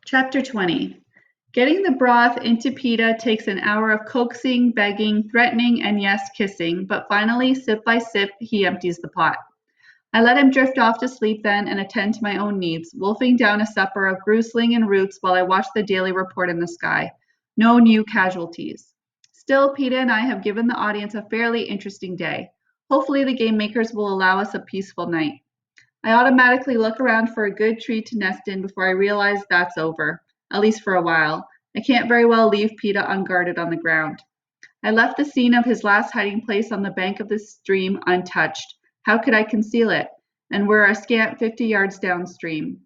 Chapter 20. Getting the broth into Pita takes an hour of coaxing, begging, threatening, and yes, kissing, but finally, sip by sip, he empties the pot. I let him drift off to sleep then and attend to my own needs, wolfing down a supper of grusling and roots while I watch the daily report in the sky. No new casualties. Still, Pita and I have given the audience a fairly interesting day. Hopefully, the game makers will allow us a peaceful night. I automatically look around for a good tree to nest in before I realize that's over, at least for a while. I can't very well leave Pita unguarded on the ground. I left the scene of his last hiding place on the bank of the stream untouched. How could I conceal it? And we're a scant 50 yards downstream.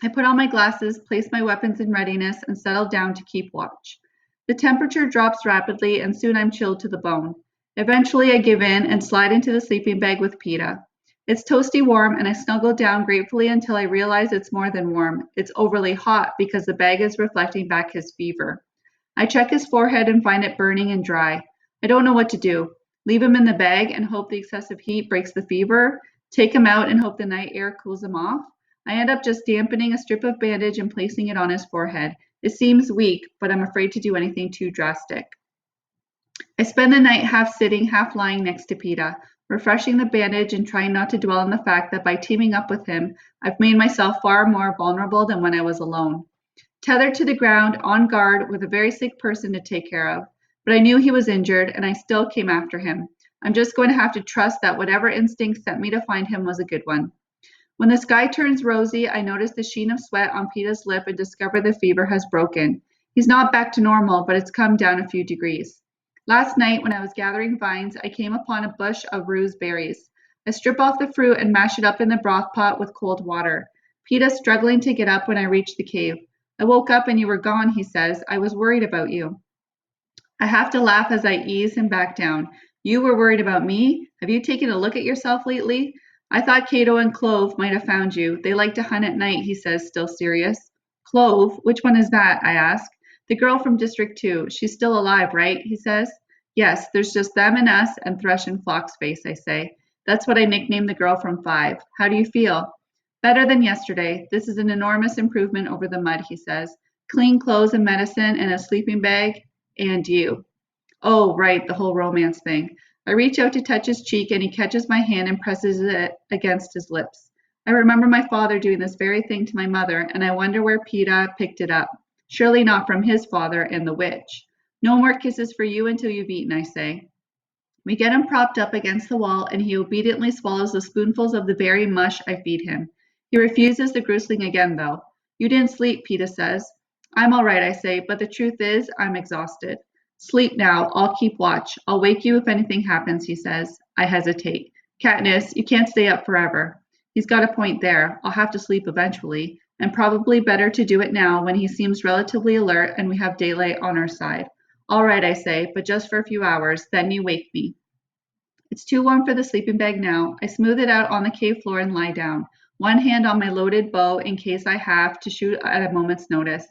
I put on my glasses, placed my weapons in readiness, and settled down to keep watch. The temperature drops rapidly, and soon I'm chilled to the bone. Eventually, I give in and slide into the sleeping bag with Pita. It's toasty warm, and I snuggle down gratefully until I realize it's more than warm. It's overly hot because the bag is reflecting back his fever. I check his forehead and find it burning and dry. I don't know what to do. Leave him in the bag and hope the excessive heat breaks the fever? Take him out and hope the night air cools him off? I end up just dampening a strip of bandage and placing it on his forehead. It seems weak, but I'm afraid to do anything too drastic. I spend the night half sitting, half lying next to Pita, refreshing the bandage and trying not to dwell on the fact that by teaming up with him, I've made myself far more vulnerable than when I was alone. Tethered to the ground, on guard, with a very sick person to take care of. But I knew he was injured, and I still came after him. I'm just going to have to trust that whatever instinct sent me to find him was a good one. When the sky turns rosy, I notice the sheen of sweat on Pita's lip and discover the fever has broken. He's not back to normal, but it's come down a few degrees. Last night, when I was gathering vines, I came upon a bush of ruse berries. I strip off the fruit and mash it up in the broth pot with cold water. Pita's struggling to get up when I reach the cave. I woke up and you were gone, he says. I was worried about you. I have to laugh as I ease him back down. You were worried about me? Have you taken a look at yourself lately? I thought Cato and Clove might have found you. They like to hunt at night, he says, still serious. Clove? Which one is that? I ask. The girl from District 2. She's still alive, right? He says. Yes, there's just them and us and Thrush and Floxface, I say. That's what I nicknamed the girl from 5. How do you feel? Better than yesterday. This is an enormous improvement over the mud, he says. Clean clothes and medicine and a sleeping bag. And you. Oh, right, the whole romance thing. I reach out to touch his cheek and he catches my hand and presses it against his lips. I remember my father doing this very thing to my mother, and I wonder where Pita picked it up. Surely not from his father and the witch. No more kisses for you until you've eaten, I say. We get him propped up against the wall, and he obediently swallows the spoonfuls of the berry mush I feed him. He refuses the grusling again, though. You didn't sleep, Pita says. I'm all right, I say, but the truth is, I'm exhausted. Sleep now. I'll keep watch. I'll wake you if anything happens, he says. I hesitate. Katniss, you can't stay up forever. He's got a point there. I'll have to sleep eventually, and probably better to do it now when he seems relatively alert and we have daylight on our side. All right, I say, but just for a few hours, then you wake me. It's too warm for the sleeping bag now. I smooth it out on the cave floor and lie down, one hand on my loaded bow in case I have to shoot at a moment's notice.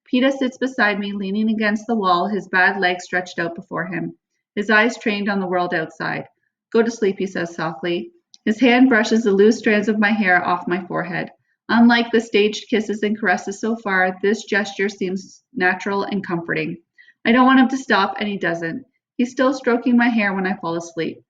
Pita sits beside me, leaning against the wall, his bad legs stretched out before him, his eyes trained on the world outside. Go to sleep, he says softly. His hand brushes the loose strands of my hair off my forehead. Unlike the staged kisses and caresses so far, this gesture seems natural and comforting. I don't want him to stop, and he doesn't. He's still stroking my hair when I fall asleep.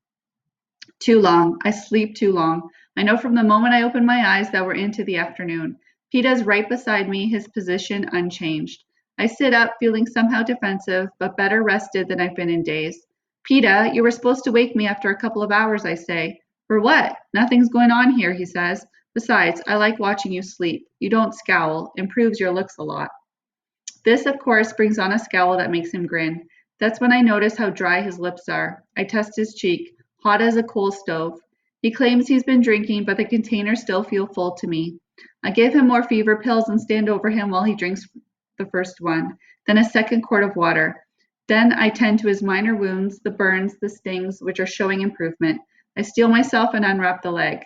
Too long. I sleep too long. I know from the moment I open my eyes that we're into the afternoon. Pita's right beside me, his position unchanged. I sit up, feeling somehow defensive, but better rested than I've been in days. Pita, you were supposed to wake me after a couple of hours, I say. For what? Nothing's going on here, he says. Besides, I like watching you sleep. You don't scowl. Improves your looks a lot. This, of course, brings on a scowl that makes him grin. That's when I notice how dry his lips are. I test his cheek, hot as a coal stove. He claims he's been drinking, but the containers still feel full to me. I give him more fever pills and stand over him while he drinks the first one, then a second quart of water. Then I tend to his minor wounds, the burns, the stings, which are showing improvement. I steel myself and unwrap the leg.